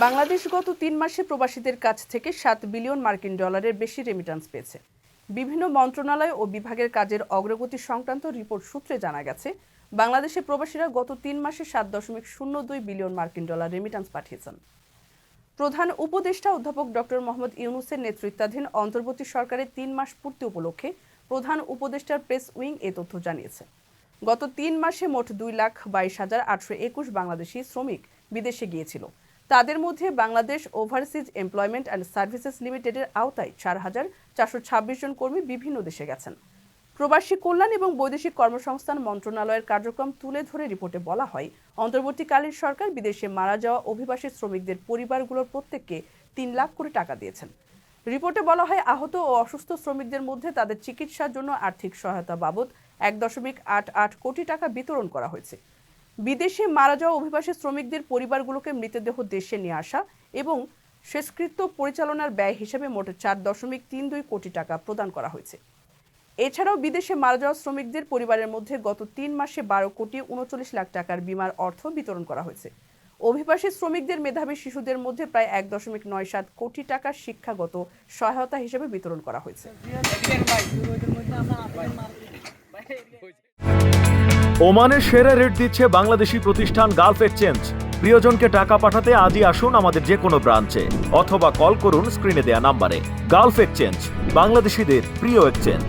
বাংলাদেশ গত ৩ মাসে প্রবাসীদের কাছ থেকে ৭ বিলিয়ন মার্কিন ডলারের বেশি রেমিট্যান্স পেয়েছে। বিভিন্ন মন্ত্রণালয় ও বিভাগের কাজের অগ্রগতি সংক্রান্ত রিপোর্ট সূত্রে জানা গেছে, বাংলাদেশে প্রবাসীরা গত ৩ মাসে ৭.০২ বিলিয়ন মার্কিন ডলার রেমিট্যান্স পাঠিয়েছেন। প্রধান উপদেষ্টা অধ্যাপক ডক্টর মোহাম্মদ ইউনূসের নেতৃত্বাধীন অন্তর্বর্তী সরকারের ৩ মাস পূর্তি উপলক্ষে প্রধান উপদেষ্টার প্রেস উইং এ তথ্য জানিয়েছে। গত ৩ মাসে মোট ২,২২,৮২১ বাংলাদেশি শ্রমিক বিদেশে গিয়েছিল। তাদের মধ্যে Bangladesh overseas employment and services লিমিটেডের আওতায় ৪,৪২৬ জন কর্মী বিভিন্ন দেশে গেছেন। প্রবাসী কল্যাণ এবং বৈদেশিক কর্মসংস্থান মন্ত্রণালয়ের কার্যক্রম তুলে ধরে রিপোর্টে বলা হয়, অন্তর্বর্তীকালীন সরকার বিদেশে মারা যাওয়া অভিবাসী শ্রমিকদের পরিবারগুলোর প্রত্যেককে ৩ লাখ করে টাকা দিয়েছেন। রিপোর্টে বলা হয়, আহত ও অসুস্থ শ্রমিকদের মধ্যে তাদের চিকিৎসার জন্য আর্থিক সহায়তা বাবদ ১.৮৮ কোটি টাকা বিতরণ করা হয়েছে। বিদেশে মারা যাওয়া অভিবাসী শ্রমিকদের পরিবারগুলোকে মৃতদেহ দেশে নিয়ে আসা এবং শেষকৃত্য পরিচালনার ব্যয় হিসেবে মোট ৪.৩২ কোটি টাকা প্রদান করা হয়েছে। এছাড়াও বিদেশে মারা যাওয়া শ্রমিকদের পরিবারের মধ্যে গত ৩ মাসে ১২,৩৯ লাখ টাকার বীমার অর্থ বিতরণ করা হয়েছে। অভিবাসী শ্রমিকদের মেধাবী শিশুদের মধ্যে প্রায় ১.৯৭ কোটি টাকা শিক্ষাগত সহায়তা হিসেবে বিতরণ করা হয়েছে। ওমানের সেরা রেট দিচ্ছে বাংলাদেশি প্রতিষ্ঠান গালফ এক্সচেঞ্জ। প্রিয়জনকে টাকা পাঠাতে আজই আসুন আমাদের যে কোনো ব্রাঞ্চে অথবা কল করুন স্ক্রিনে দেয়া নাম্বারে। গালফ এক্সচেঞ্জ, বাংলাদেশিদের প্রিয় এক্সচেঞ্জ।